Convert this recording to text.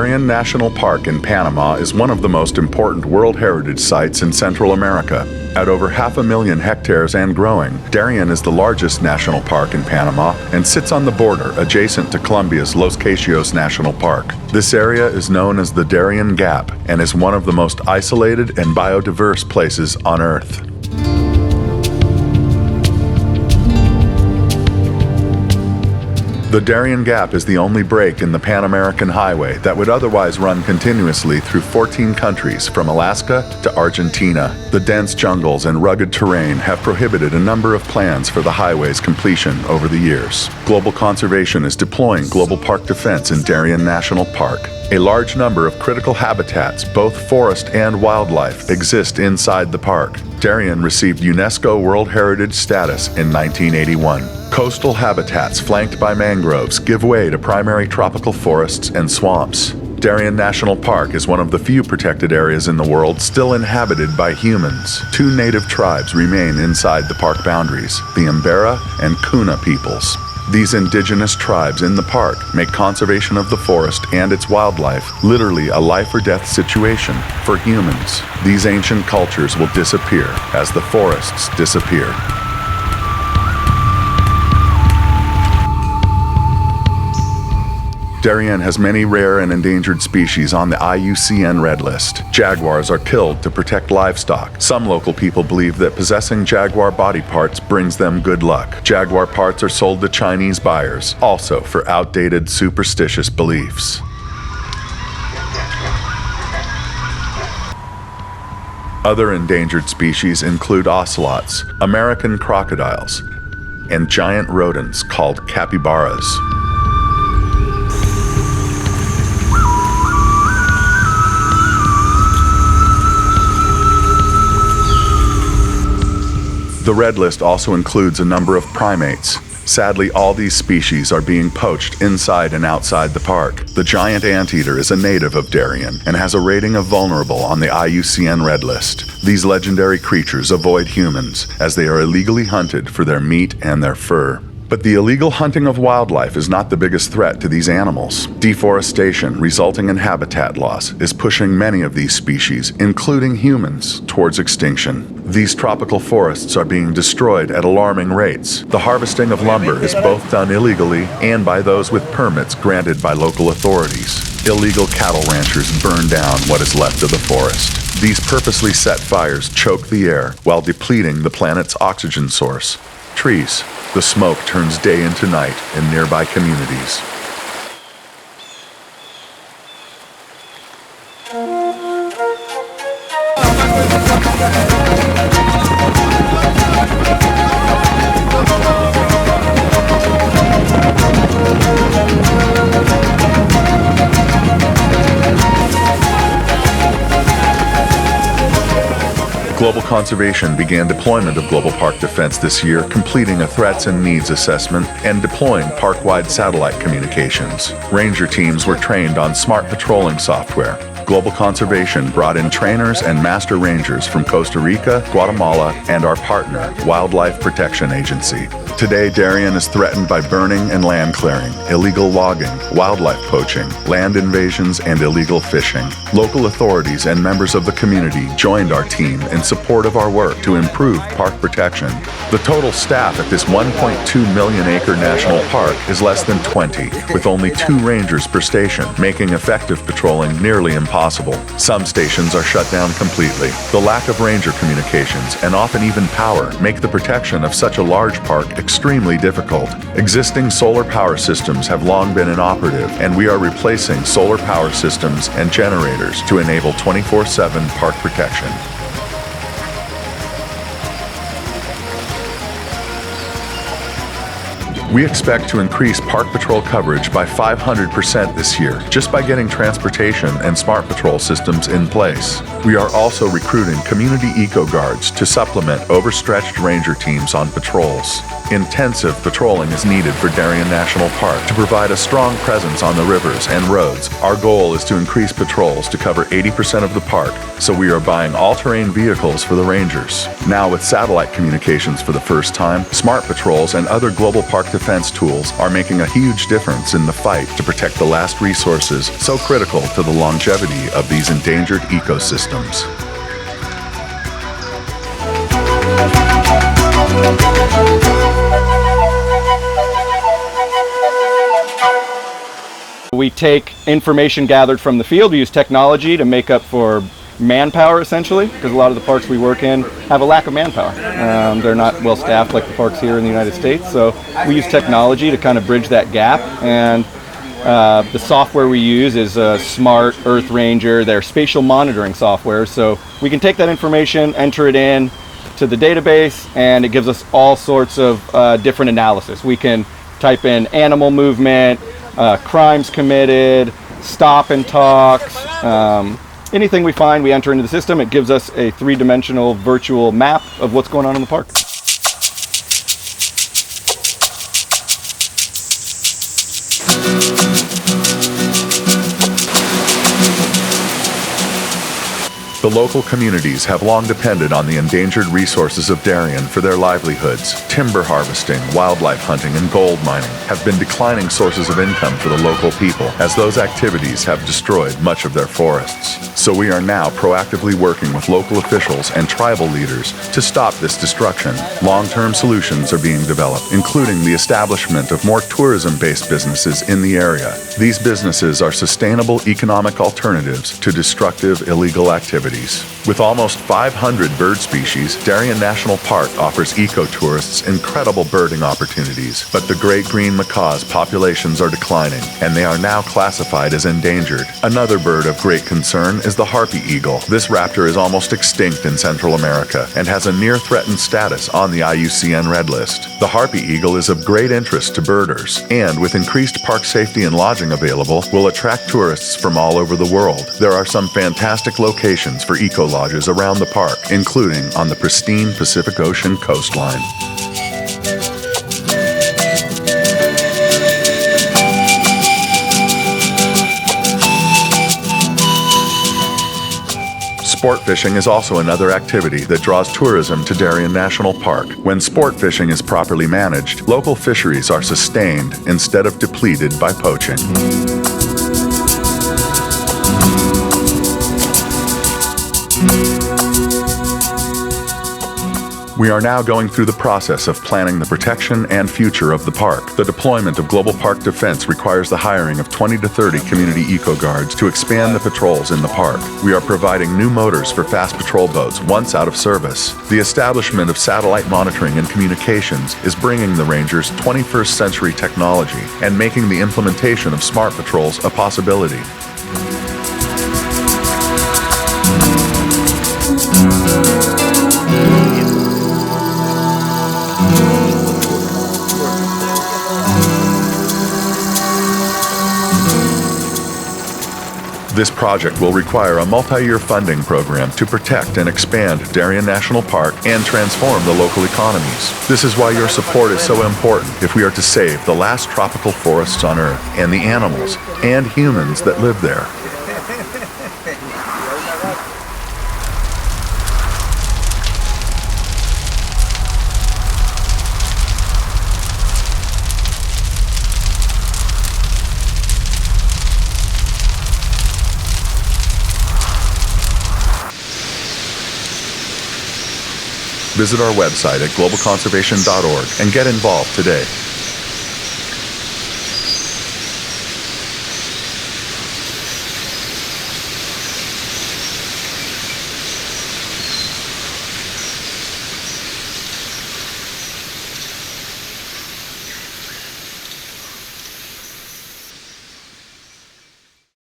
Darien National Park in Panama is one of the most important World Heritage Sites in Central America. At over 500,000 hectares and growing, Darien is the largest national park in Panama and sits on the border adjacent to Colombia's Los Cayos National Park. This area is known as the Darien Gap and is one of the most isolated and biodiverse places on Earth. The Darien Gap is the only break in the Pan-American Highway that would otherwise run continuously through 14 countries from Alaska to Argentina. The dense jungles and rugged terrain have prohibited a number of plans for the highway's completion over the years. Global Conservation is deploying global park defense in Darien National Park. A large number of critical habitats, both forest and wildlife, exist inside the park. Darien received UNESCO World Heritage status in 1981. Coastal habitats flanked by mangroves give way to primary tropical forests and swamps. Darien National Park is one of the few protected areas in the world still inhabited by humans. Two native tribes remain inside the park boundaries, the Embera and Kuna peoples. These indigenous tribes in the park make conservation of the forest and its wildlife literally a life or death situation for humans. These ancient cultures will disappear as the forests disappear. Darien has many rare and endangered species on the IUCN Red List. Jaguars are killed to protect livestock. Some local people believe that possessing jaguar body parts brings them good luck. Jaguar parts are sold to Chinese buyers, also for outdated superstitious beliefs. Other endangered species include ocelots, American crocodiles, and giant rodents called capybaras. The Red List also includes a number of primates. Sadly, all these species are being poached inside and outside the park. The giant anteater is a native of Darien and has a rating of vulnerable on the IUCN Red List. These legendary creatures avoid humans as they are illegally hunted for their meat and their fur. But the illegal hunting of wildlife is not the biggest threat to these animals. Deforestation, resulting in habitat loss, is pushing many of these species, including humans, towards extinction. These tropical forests are being destroyed at alarming rates. The harvesting of lumber is both done illegally and by those with permits granted by local authorities. Illegal cattle ranchers burn down what is left of the forest. These purposely set fires choke the air while depleting the planet's oxygen source. Trees. The smoke turns day into night in nearby communities. Global Conservation began deployment of global park defense this year, completing a threats and needs assessment and deploying park-wide satellite communications. Ranger teams were trained on smart patrolling software. Global Conservation brought in trainers and master rangers from Costa Rica, Guatemala, and our partner, Wildlife Protection Agency. Today, Darien is threatened by burning and land clearing, illegal logging, wildlife poaching, land invasions, and illegal fishing. Local authorities and members of the community joined our team in support of our work to improve park protection. The total staff at this 1.2 million acre national park is less than 20, with only 2 rangers per station, making effective patrolling nearly impossible. Some stations are shut down completely. The lack of ranger communications and often even power make the protection of such a large park extremely difficult. Existing solar power systems have long been inoperative, and we are replacing solar power systems and generators to enable 24/7 park protection. We expect to increase Park Patrol coverage by 500% this year, just by getting transportation and smart patrol systems in place. We are also recruiting community eco-guards to supplement overstretched ranger teams on patrols. Intensive patrolling is needed for Darien National Park to provide a strong presence on the rivers and roads. Our goal is to increase patrols to cover 80% of the park, so we are buying all-terrain vehicles for the rangers. Now with satellite communications for the first time, smart patrols and other global park defense tools are making a huge difference in the fight to protect the last resources so critical to the longevity of these endangered ecosystems. We take information gathered from the field. We use technology to make up for manpower, essentially, because a lot of the parks we work in have a lack of manpower. They're not well staffed like the parks here in the United States, so we use technology to kind of bridge that gap. And the software we use is a smart Earth Ranger. They're spatial monitoring software, so we can take that information, enter it in to the database, and it gives us all sorts of different analysis. We can type in animal movement, crimes committed, stop and talks, anything we find, we enter into the system. It gives us a three-dimensional virtual map of what's going on in the park. The local communities have long depended on the endangered resources of Darien for their livelihoods. Timber harvesting, wildlife hunting, and gold mining have been declining sources of income for the local people, as those activities have destroyed much of their forests. So we are now proactively working with local officials and tribal leaders to stop this destruction. Long-term solutions are being developed, including the establishment of more tourism-based businesses in the area. These businesses are sustainable economic alternatives to destructive illegal activities. With almost 500 bird species, Darien National Park offers eco-tourists incredible birding opportunities, but the great green macaws populations are declining, and they are now classified as endangered. Another bird of great concern is the Harpy Eagle. This raptor is almost extinct in Central America and has a near-threatened status on the IUCN Red List. The Harpy Eagle is of great interest to birders, and with increased park safety and lodging available, will attract tourists from all over the world. There are some fantastic locations for eco-lodges around the park, including on the pristine Pacific Ocean coastline. Sport fishing is also another activity that draws tourism to Darien National Park. When sport fishing is properly managed, local fisheries are sustained instead of depleted by poaching. We are now going through the process of planning the protection and future of the park. The deployment of global park defense requires the hiring of 20 to 30 community eco-guards to expand the patrols in the park. We are providing new motors for fast patrol boats once out of service. The establishment of satellite monitoring and communications is bringing the Rangers 21st century technology and making the implementation of smart patrols a possibility. This project will require a multi-year funding program to protect and expand Darien National Park and transform the local economies. This is why your support is so important if we are to save the last tropical forests on Earth and the animals and humans that live there. Visit our website at globalconservation.org and get involved today.